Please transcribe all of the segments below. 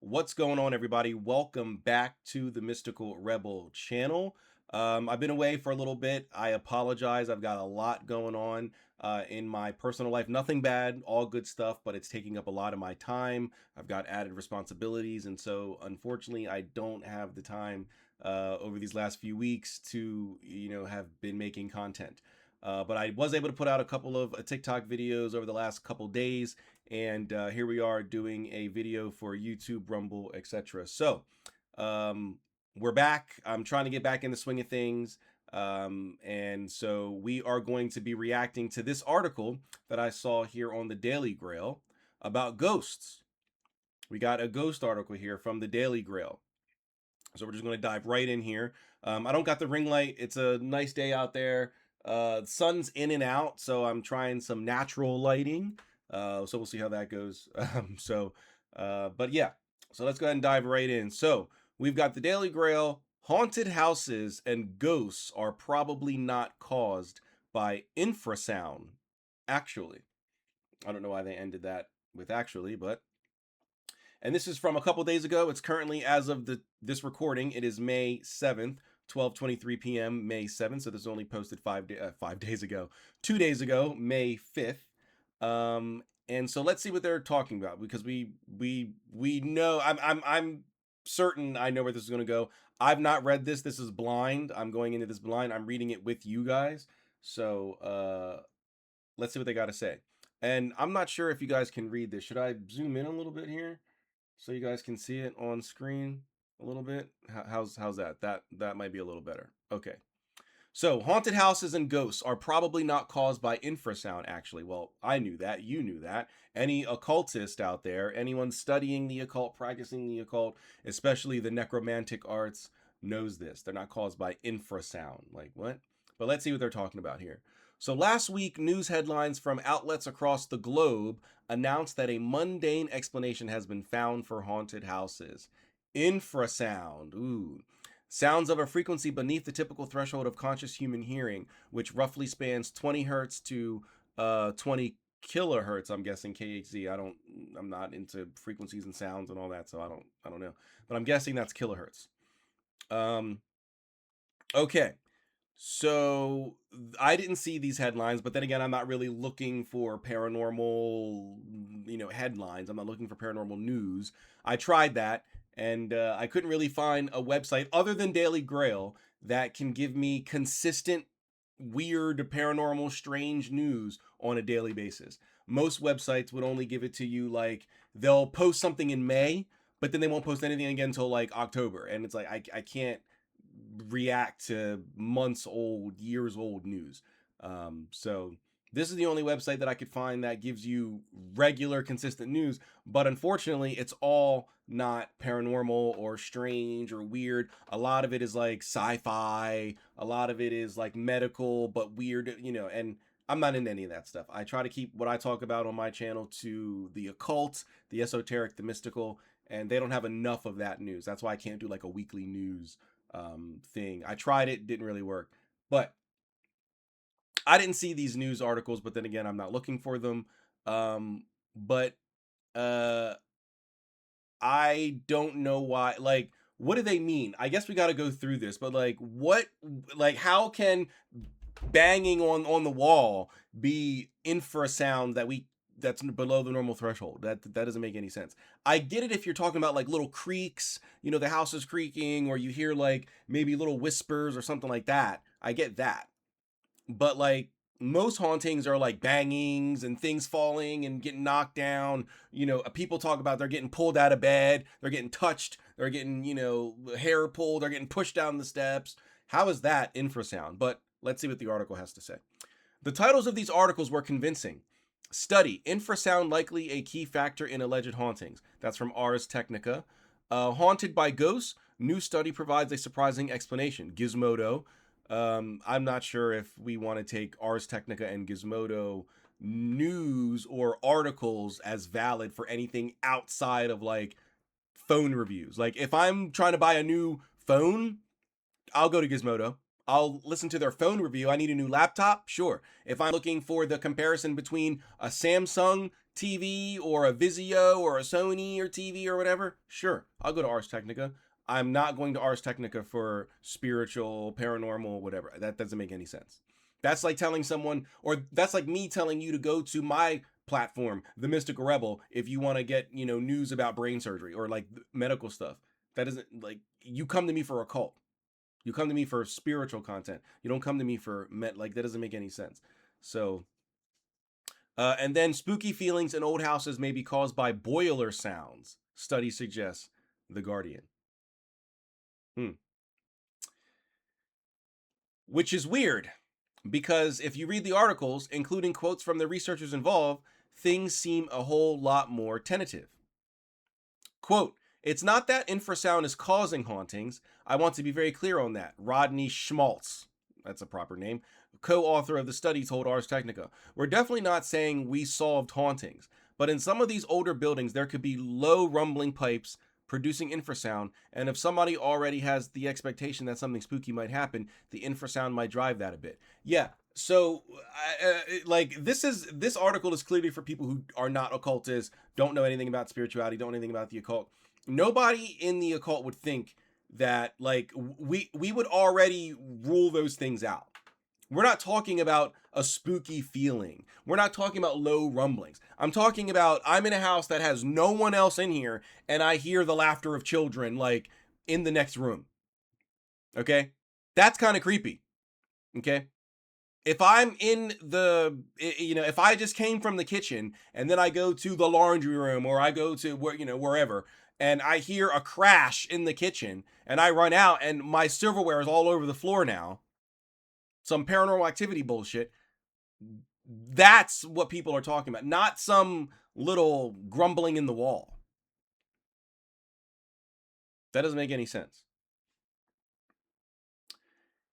What's going on, everybody? Welcome back to the Mystical Rebel channel. I've been away for a little bit. I apologize. I've got a lot going on in my personal life. Nothing bad, all good stuff, but it's taking up a lot of my time. I've got added responsibilities, and so unfortunately, I don't have the time over these last few weeks to, have been making content. But I was able to put out a couple of TikTok videos over the last couple days, and here we are doing a video for YouTube, Rumble, etc. So um, we're back. I'm trying to get back in the swing of things, and so we are going to be reacting to this article that I saw here on the Daily Grail about ghosts. We got a ghost article here from the Daily Grail. So we're just going to dive right in here. I don't got the ring light. It's a nice day out there. Sun's in and out, so I'm trying some natural lighting. So we'll see how that goes. But yeah, so let's go ahead and dive right in. So we've got the Daily Grail. Haunted houses and ghosts are probably not caused by infrasound. Actually, I don't know why they ended that with actually, but and this is from a couple days ago. It's currently, as of this recording, it is May 7th, 12:23 p.m. May 7th. So this was only posted 5 days ago. 2 days ago, May 5th. And so let's see what they're talking about, because we know I'm certain I know where this is going to go. I've not read this. This is blind. I'm going into this blind. I'm reading it with you guys. So let's see what they got to say. And I'm not sure if you guys can read this. Should I zoom in a little bit here so you guys can see it on screen a little bit? How's that? That might be a little better. Okay. So, haunted houses and ghosts are probably not caused by infrasound, actually. Well, I knew that. You knew that. Any occultist out there, anyone studying the occult, practicing the occult, especially the necromantic arts, knows this. They're not caused by infrasound. Like, what? But let's see what they're talking about here. So, last week, news headlines from outlets across the globe announced that a mundane explanation has been found for haunted houses. Infrasound. Ooh. Sounds of a frequency beneath the typical threshold of conscious human hearing, which roughly spans 20 hertz to 20 kilohertz. I'm guessing KHZ. I'm not into frequencies and sounds and all that, so I don't know. But I'm guessing that's kilohertz. Okay. So I didn't see these headlines, but then again, I'm not really looking for paranormal, headlines. I'm not looking for paranormal news. I tried that, and I couldn't really find a website other than Daily Grail that can give me consistent, weird, paranormal, strange news on a daily basis. Most websites would only give it to you like they'll post something in May, but then they won't post anything again until like October, and it's like I can't react to months old, years old news. So this is the only website that I could find that gives you regular, consistent news. But unfortunately, it's all not paranormal or strange or weird. A lot of it is like sci-fi. A lot of it is like medical, but weird, and I'm not into any of that stuff. I try to keep what I talk about on my channel to the occult, the esoteric, the mystical, and they don't have enough of that news. That's why I can't do like a weekly news thing. I tried it, didn't really work. But I didn't see these news articles, but then again, I'm not looking for them. But uh I don't know why, like, what do they mean? I guess we got to go through this, but like how can banging on the wall be infrasound that's below the normal threshold? That doesn't make any sense. I get it if you're talking about like little creaks, the house is creaking, or you hear like maybe little whispers or something like that. I get that. But like most hauntings are like bangings and things falling and getting knocked down. People talk about they're getting pulled out of bed, they're getting touched, they're getting, hair pulled, they're getting pushed down the steps. How is that infrasound? But let's see what the article has to say. The titles of these articles were convincing. Study: Infrasound likely a key factor in alleged hauntings. That's from Ars Technica. Haunted by ghosts. New study provides a surprising explanation. Gizmodo. I'm not sure if we want to take Ars Technica and Gizmodo news or articles as valid for anything outside of like phone reviews. Like if I'm trying to buy a new phone, I'll go to Gizmodo. I'll listen to their phone review. I need a new laptop. Sure. If I'm looking for the comparison between a Samsung TV or a Vizio or a Sony or TV or whatever, sure, I'll go to Ars Technica. I'm not going to Ars Technica for spiritual, paranormal, whatever. That doesn't make any sense. That's like telling someone, or that's like me telling you to go to my platform, The Mystical Rebel, if you want to get, news about brain surgery or like medical stuff. That isn't like you come to me for a cult. You come to me for spiritual content. You don't come to me for like that doesn't make any sense. So, and then spooky feelings in old houses may be caused by boiler sounds. Study suggests. The Guardian. Hmm. Which is weird because if you read the articles, including quotes from the researchers involved, things seem a whole lot more tentative. Quote, it's not that infrasound is causing hauntings. I want to be very clear on that. Rodney Schmaltz, that's a proper name, co-author of the study, told Ars Technica. We're definitely not saying we solved hauntings, but in some of these older buildings, there could be low rumbling pipes producing infrasound, and if somebody already has the expectation that something spooky might happen, the infrasound might drive that a bit. Yeah, so like this article is clearly for people who are not occultists, don't know anything about spirituality, don't know anything about the occult. Nobody in the occult would think that like we would already rule those things out. We're not talking about a spooky feeling. We're not talking about low rumblings. I'm talking about I'm in a house that has no one else in here and I hear the laughter of children like in the next room. Okay? That's kind of creepy. Okay? If I'm in if I just came from the kitchen and then I go to the laundry room or I go to wherever and I hear a crash in the kitchen and I run out and my silverware is all over the floor now, some paranormal activity bullshit, that's what people are talking about, not some little grumbling in the wall. That doesn't make any sense.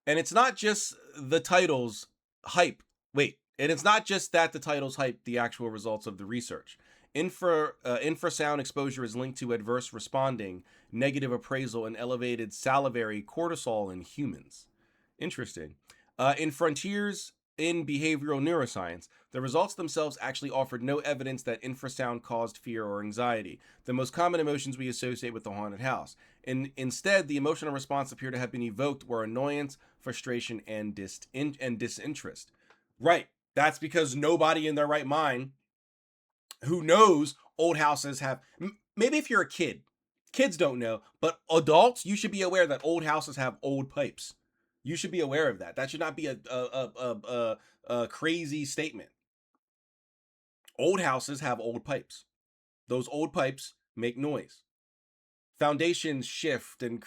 And it's not just the titles hype. Wait, and it's not just that the titles hype the actual results of the research. Infrasound exposure is linked to adverse responding, negative appraisal, and elevated salivary cortisol in humans. Interesting. In Frontiers in Behavioral Neuroscience, the results themselves actually offered no evidence that infrasound caused fear or anxiety, the most common emotions we associate with the haunted house. Instead, the emotional response appeared to have been evoked were annoyance, frustration, and disinterest. Right. That's because nobody in their right mind who knows old houses have. Maybe if you're a kid, kids don't know, but adults, you should be aware that old houses have old pipes. You should be aware of that. That should not be a crazy statement. Old houses have old pipes. Those old pipes make noise. Foundations shift and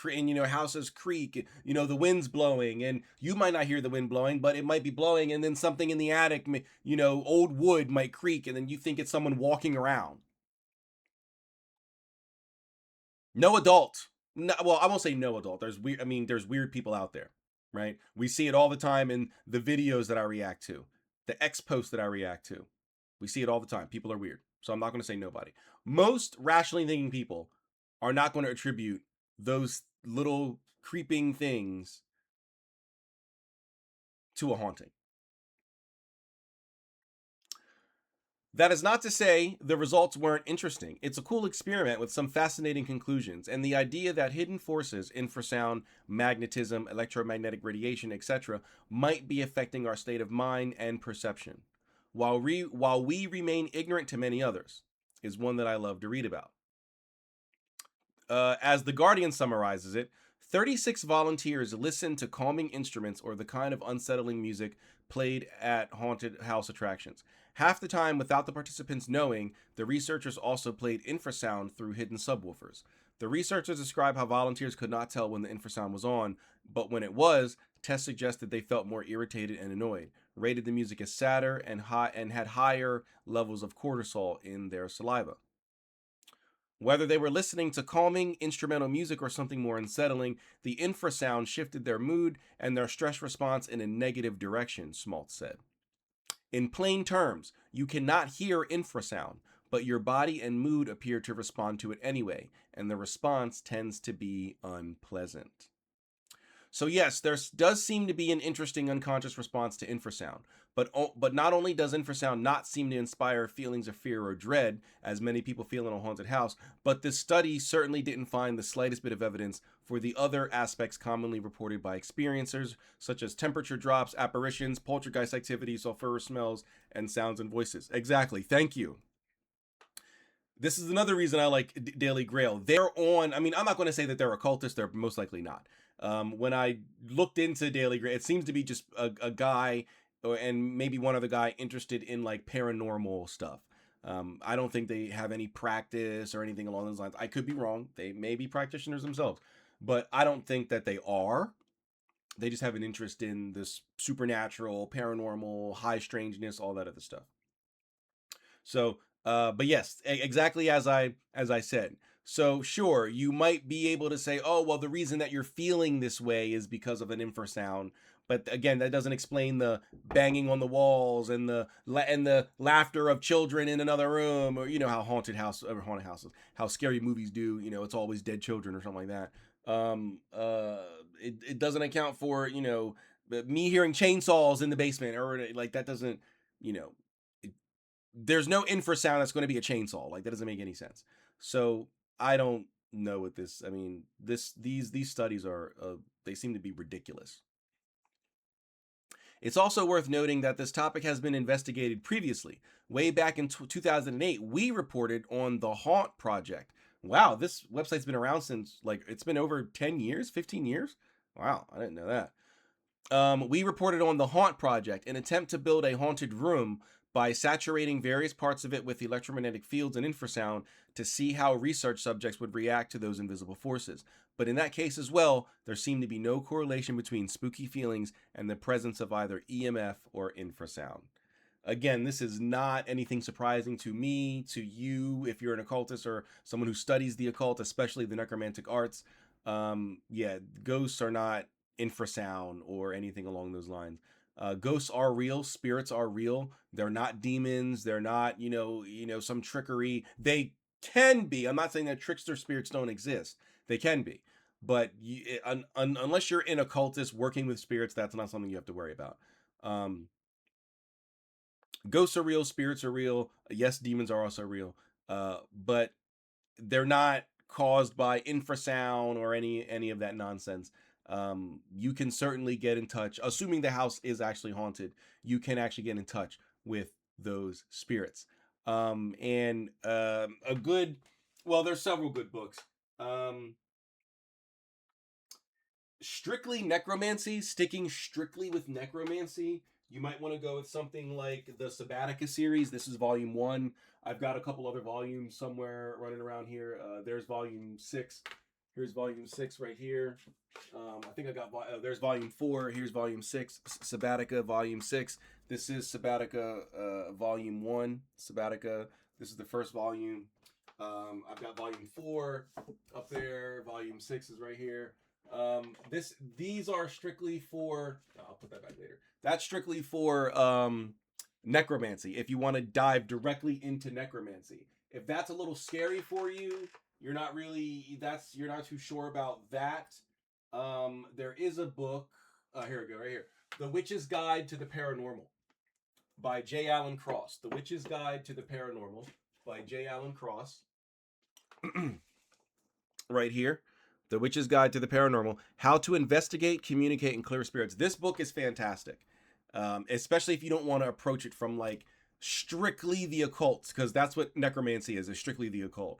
houses creak. The wind's blowing, and you might not hear the wind blowing, but it might be blowing, and then something in the attic, old wood might creak, and then you think it's someone walking around. No adult. No, well, I won't say no adult. There's weird. I mean, there's weird people out there, right? We see it all the time in the videos that I react to, the X posts that I react to. We see it all the time. People are weird, so I'm not going to say nobody. Most rationally thinking people are not going to attribute those little creeping things to a haunting. That is not to say the results weren't interesting. It's a cool experiment with some fascinating conclusions, and the idea that hidden forces, infrasound, magnetism, electromagnetic radiation, etc., might be affecting our state of mind and perception, while we remain ignorant to many others, is one that I love to read about. As The Guardian summarizes it, 36 volunteers listened to calming instruments or the kind of unsettling music played at haunted house attractions. Half the time, without the participants knowing, the researchers also played infrasound through hidden subwoofers. The researchers describe how volunteers could not tell when the infrasound was on, but when it was, tests suggested they felt more irritated and annoyed, rated the music as sadder and had higher levels of cortisol in their saliva. Whether they were listening to calming instrumental music or something more unsettling, the infrasound shifted their mood and their stress response in a negative direction, Schmaltz said. In plain terms, you cannot hear infrasound, but your body and mood appear to respond to it anyway, and the response tends to be unpleasant. So yes, there does seem to be an interesting unconscious response to infrasound. But not only does infrasound not seem to inspire feelings of fear or dread, as many people feel in a haunted house, but this study certainly didn't find the slightest bit of evidence for the other aspects commonly reported by experiencers, such as temperature drops, apparitions, poltergeist activity, sulfurous smells, and sounds and voices. Exactly. Thank you. This is another reason I like Daily Grail. They're on. I mean, I'm not going to say that they're occultists. They're most likely not. When I looked into Daily Grail, it seems to be just a guy, and maybe one other guy interested in like paranormal stuff. I don't think they have any practice or anything along those lines. I could be wrong. They may be practitioners themselves, but I don't think that they are. They just have an interest in this supernatural, paranormal, high strangeness, all that other stuff. So, but yes, exactly as I said. So sure, you might be able to say, oh well, the reason that you're feeling this way is because of an infrasound. But again, that doesn't explain the banging on the walls and the laughter of children in another room, or how haunted houses, how scary movies do. It's always dead children or something like that. It doesn't account for me hearing chainsaws in the basement, or like that doesn't you know there's no infrasound that's going to be a chainsaw. Like that doesn't make any sense. So I don't know what this. I mean, these studies are they seem to be ridiculous. It's also worth noting that this topic has been investigated previously. Way back in 2008, we reported on the Haunt Project. Wow, this website's been around since like it's been over 10 years, 15 years. Wow, I didn't know that. We reported on the Haunt Project, an attempt to build a haunted room by saturating various parts of it with electromagnetic fields and infrasound to see how research subjects would react to those invisible forces. But in that case as well, there seemed to be no correlation between spooky feelings and the presence of either EMF or infrasound. Again, this is not anything surprising to me, to you, if you're an occultist or someone who studies the occult, especially the necromantic arts. Yeah, ghosts are not infrasound or anything along those lines. Ghosts are real, spirits are real. They're not demons. They're not, some trickery. They can be. I'm not saying that trickster spirits don't exist. They can be, but unless you're an occultist working with spirits, that's not something you have to worry about. Um, Ghosts are real, spirits are real. Yes, demons are also real, but they're not caused by infrasound or any of that nonsense. You can certainly get in touch, assuming the house is actually haunted. You can actually get in touch with those spirits. And a good, well, there's several good books. Um, Strictly necromancy, sticking strictly with necromancy, you might want to go with something like the Sabbatica series. This is volume one. I've got a couple other volumes somewhere running around here. There's volume six. Here's volume six right here. I think I got there's volume four. Here's volume six. Sabbatica volume six. This is Sabbatica volume one. Sabbatica. This is the first volume. I've got volume four up there. Volume six is right here. These are strictly for. I'll put that back later. That's strictly for necromancy. If you want to dive directly into necromancy, if that's a little scary for you, you're not too sure about that. There is a book. Here we go, right here. The Witch's Guide to the Paranormal by J. Allen Cross. The Witch's Guide to the Paranormal by J. Allen Cross. Right here. The Witch's Guide to the Paranormal: How to Investigate, Communicate, and Clear Spirits. This book is fantastic, especially if you don't want to approach it from like strictly the occult, because that's what necromancy is strictly the occult.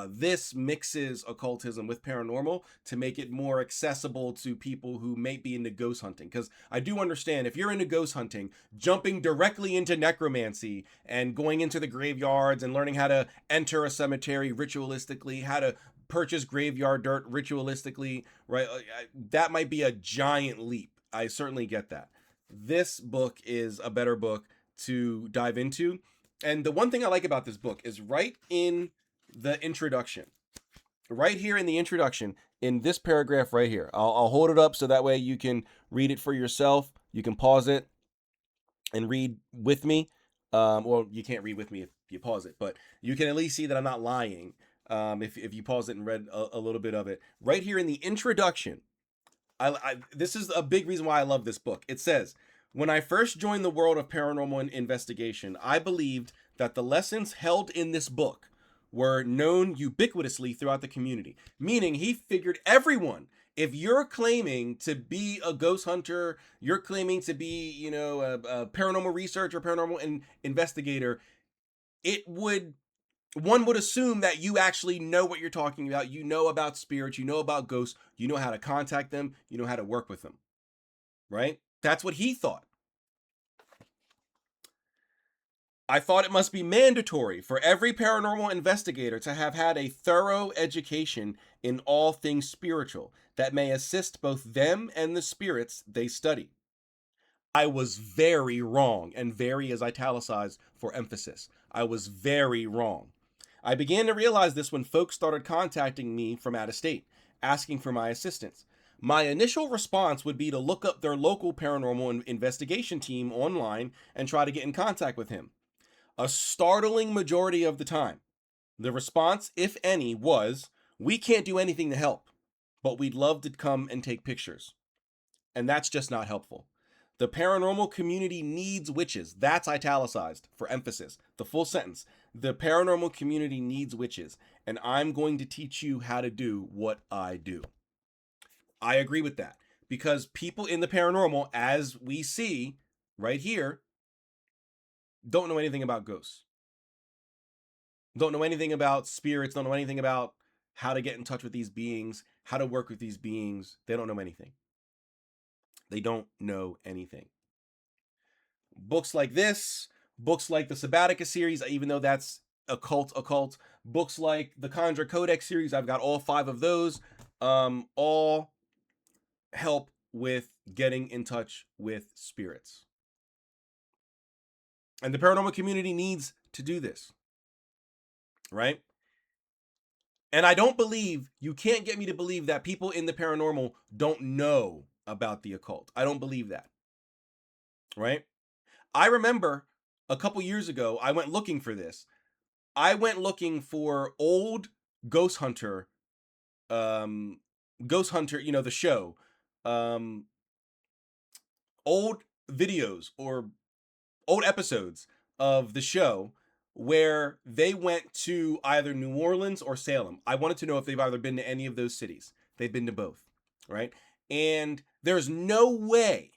This mixes occultism with paranormal to make it more accessible to people who may be into ghost hunting. Because I do understand if you're into ghost hunting, jumping directly into necromancy and going into the graveyards and learning how to enter a cemetery ritualistically, how to purchase graveyard dirt ritualistically, right? That might be a giant leap. I certainly get that. This book is a better book to dive into. And the one thing I like about this book is right in the introduction, right here in the introduction, in this paragraph right here. I'll hold it up so that way you can read it for yourself. You can pause it and read with me. Well, you can't read with me if you pause it, but you can at least see that I'm not lying. If you pause it and read a little bit of it. Right here in the introduction, This is a big reason why I love this book. It says, when I first joined the world of paranormal investigation, I believed that the lessons held in this book were known ubiquitously throughout the community. Meaning, he figured everyone, if you're claiming to be a ghost hunter, you're claiming to be, a paranormal researcher, paranormal investigator, it would one would assume that you actually know what you're talking about. You know about spirits, you know about ghosts, you know how to contact them, you know how to work with them, right? That's what he thought. I thought it must be mandatory for every paranormal investigator to have had a thorough education in all things spiritual that may assist both them and the spirits they study. I was very wrong, and very is italicized for emphasis. I was very wrong. I began to realize this when folks started contacting me from out of state, asking for my assistance. My initial response would be to look up their local paranormal investigation team online and try to get in contact with him. A startling majority of the time, the response, if any, was, "We can't do anything to help, but we'd love to come and take pictures." And that's just not helpful. The paranormal community needs witches. That's italicized for emphasis. The full sentence. The paranormal community needs witches, and I'm going to teach you how to do what I do. I agree with that, because people in the paranormal, as we see right here, don't know anything about ghosts. Don't know anything about spirits, don't know anything about how to get in touch with these beings, how to work with these beings. They don't know anything. They don't know anything. Books like this, books like the Sabbatica series, even though that's occult, books like the Conjure Codex series, I've got all 5 of those, all help with getting in touch with spirits. And the paranormal community needs to do this, right? And I don't believe, you can't get me to believe that people in the paranormal don't know about the occult. I don't believe that, right? I remember a couple years ago, I went looking for this. I went looking for old Ghost Hunter, the show, um, old videos or old episodes of the show where they went to either New Orleans or Salem. I wanted to know if they've either been to any of those cities. They've been to both, right? And there's no way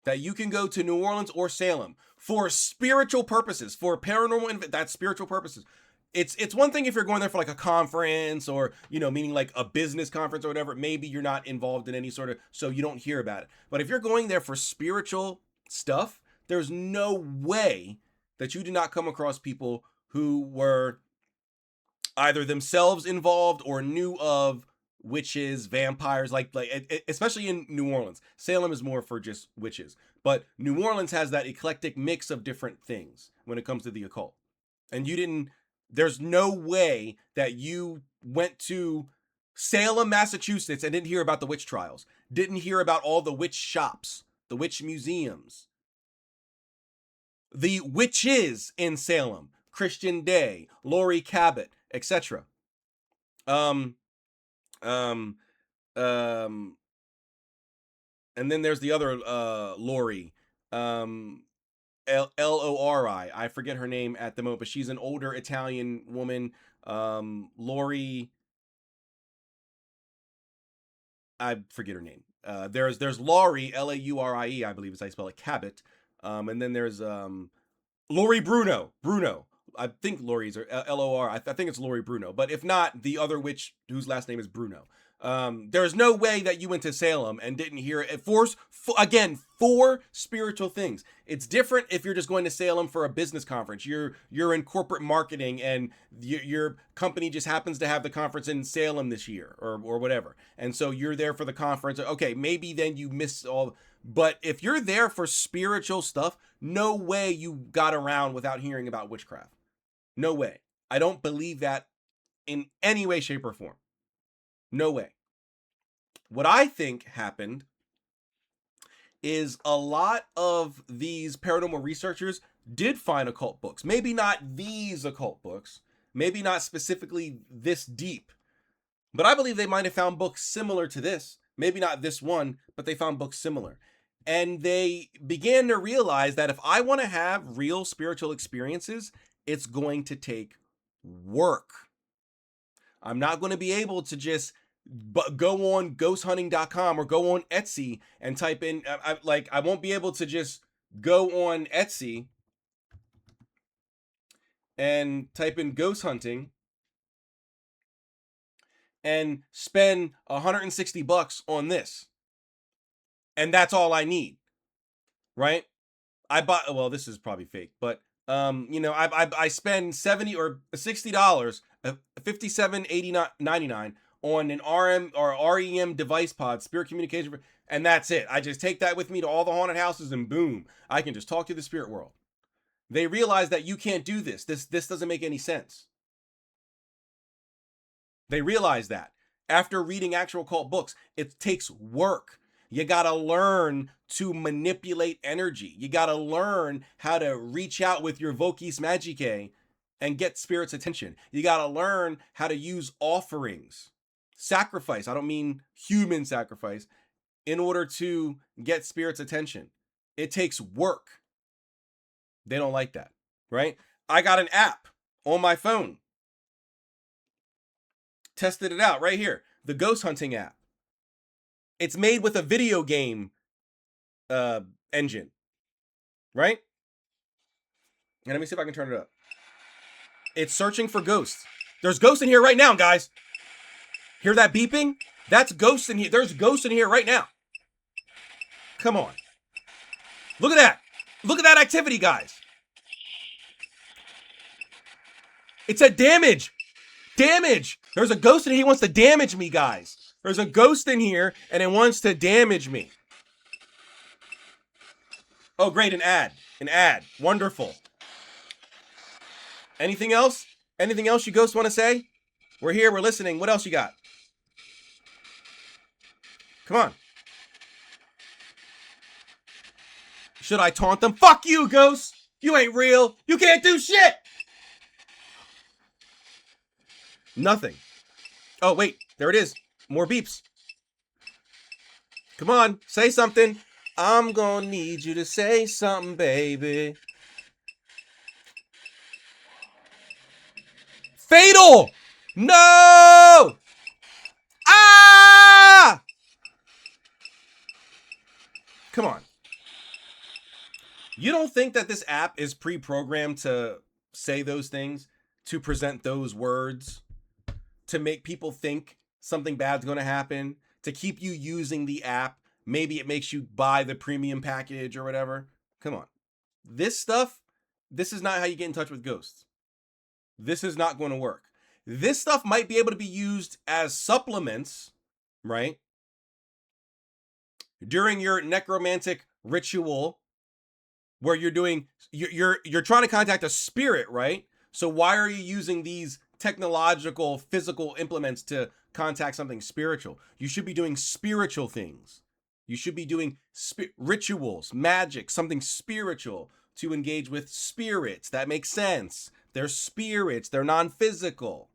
that you can go to New Orleans or Salem for spiritual purposes, for paranormal, that's spiritual purposes. It's one thing if you're going there for like a conference or, meaning like a business conference or whatever, maybe you're not involved in any sort of, so you don't hear about it. But if you're going there for spiritual stuff, there's no way that you did not come across people who were either themselves involved or knew of witches, vampires, like especially in New Orleans. Salem is more for just witches, but New Orleans has that eclectic mix of different things when it comes to the occult. And there's no way that you went to Salem, Massachusetts and didn't hear about the witch trials, didn't hear about all the witch shops, the witch museums, the witches in Salem, Christian Day, Laurie Cabot, etc. Um, um, um, and then there's the other Lori, Lori. I forget her name at the moment, but she's an older Italian woman. Lori, I forget her name. There's Laurie, Laurie, I believe is how you spell it, Cabot. And then there's Lori Bruno. I think Lori's or Lor. I think it's Lori Bruno. But if not, the other witch whose last name is Bruno. There's no way that you went to Salem and didn't hear it. For spiritual things. It's different if you're just going to Salem for a business conference. You're in corporate marketing and your company just happens to have the conference in Salem this year or whatever. And so you're there for the conference. Okay, maybe then you miss all. But if you're there for spiritual stuff, no way you got around without hearing about witchcraft. No way. I don't believe that in any way, shape, or form. No way. What I think happened is a lot of these paranormal researchers did find occult books. Maybe not these occult books, maybe not specifically this deep, but I believe they might have found books similar to this Maybe not this one, but they found books similar. And they began to realize that if I want to have real spiritual experiences, it's going to take work. I'm not going to be able to just go on ghosthunting.com or go on Etsy and type in I won't be able to just go on Etsy and type in ghost hunting and spend $160 on this. And that's all I need, right? I bought, well, this is probably fake, but I spend 70 or $60, 57.99 on an RM or REM device pod, spirit communication, and that's it. I just take that with me to all the haunted houses, and boom, I can just talk to the spirit world. They realize that you can't do this. This doesn't make any sense. They realize that after reading actual cult books, it takes work. You got to learn to manipulate energy. You got to learn how to reach out with your Vocis Magicae and get spirit's attention. You got to learn how to use offerings, sacrifice. I don't mean human sacrifice, in order to get spirit's attention. It takes work. They don't like that, right? I got an app on my phone. Tested it out right here. The ghost hunting app. It's made with a video game engine, right? And let me see if I can turn it up. It's searching for ghosts. There's ghosts in here right now, guys. Hear that beeping? That's ghosts in here. There's ghosts in here right now. Come on. Look at that. Look at that activity, guys. It said damage. Damage. There's a ghost in here. He wants to damage me, guys. There's a ghost in here and it wants to damage me. Oh, great. An ad. An ad. Wonderful. Anything else? Anything else you ghosts want to say? We're here. We're listening. What else you got? Come on. Should I taunt them? Fuck you, ghosts. You ain't real. You can't do shit. Nothing. Oh, wait. There it is. More beeps. Come on. Say something. I'm gonna need you to say something, baby. Fatal! No! Ah! Come on. You don't think that this app is pre-programmed to say those things, to present those words, to make people think something bad's going to happen, to keep you using the app? Maybe it makes you buy the premium package or whatever. Come on. This stuff, this is not how you get in touch with ghosts. This is not going to work. This stuff might be able to be used as supplements, right? During your necromantic ritual, where you're doing, you're trying to contact a spirit, right? So why are you using these technological, physical implements to contact something spiritual? You should be doing spiritual things. You should be doing rituals, magic, something spiritual to engage with spirits. That makes sense. They're spirits. They're non-physical.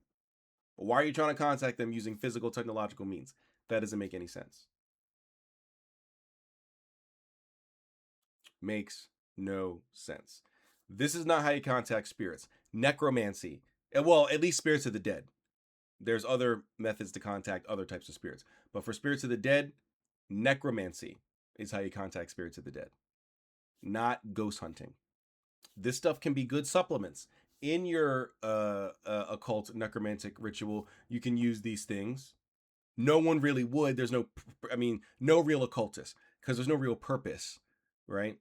Why are you trying to contact them using physical technological means? That doesn't make any sense. Makes no sense. This is not how you contact spirits. Necromancy. Well, at least spirits of the dead. There's other methods to contact other types of spirits. But for spirits of the dead, necromancy is how you contact spirits of the dead. Not ghost hunting. This stuff can be good supplements. In your occult necromantic ritual, you can use these things. No one really would. There's no, no real occultist, because there's no real purpose, right?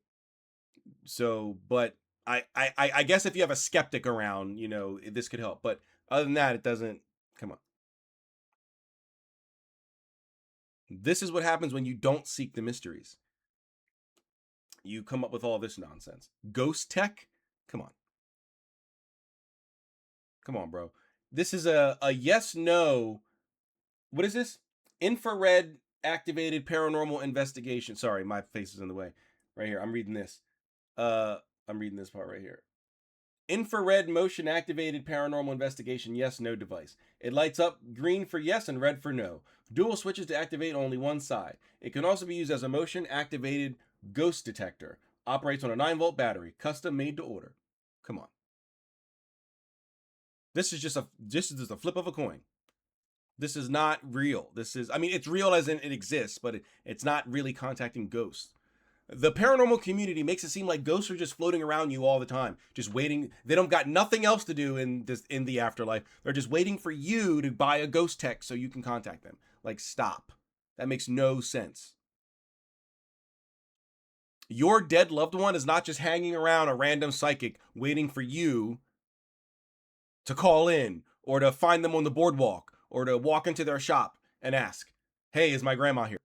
So, but I guess if you have a skeptic around, this could help. But other than that, it doesn't. Come on. This is what happens when you don't seek the mysteries. You come up with all this nonsense. Ghost tech? Come on. Come on, bro. This is a yes, no. What is this? Infrared activated paranormal investigation. Sorry, my face is in the way. Right here. I'm reading this. I'm reading this part right here. Infrared motion activated paranormal investigation, yes, no device. It lights up green for yes and red for no. Dual switches to activate only one side. It can also be used as a motion activated ghost detector. Operates on a 9-volt battery, custom made to order. Come on. This is just a flip of a coin. This is not real. This is, I mean, it's real as in it exists, but it's not really contacting ghosts. The paranormal community makes it seem like ghosts are just floating around you all the time, just waiting. They don't got nothing else to do in the afterlife. They're just waiting for you to buy a ghost tech so you can contact them. Like, stop. That makes no sense. Your dead loved one is not just hanging around a random psychic waiting for you to call in or to find them on the boardwalk or to walk into their shop and ask, "Hey, is my grandma here?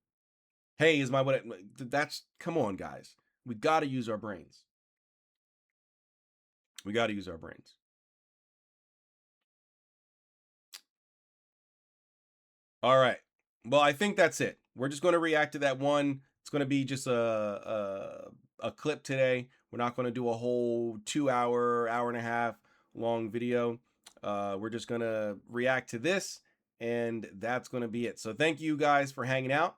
Hey, is my what?" That's, come on, guys. We got to use our brains. We got to use our brains. All right. Well, I think that's it. We're just going to react to that one. It's going to be just a clip today. We're not going to do a whole 2 hour, hour and a half long video. We're just going to react to this, and that's going to be it. So thank you guys for hanging out.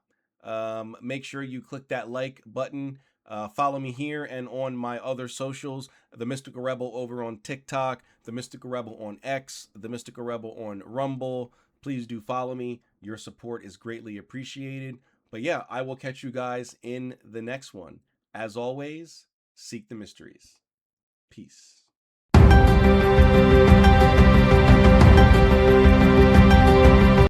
Make sure you click that like button. Follow me here and on my other socials, The Mystical Rebel over on TikTok, The Mystical Rebel on X, The Mystical Rebel on Rumble. Please do follow me. Your support is greatly appreciated. But yeah, I will catch you guys in the next one. As always, seek the mysteries. Peace.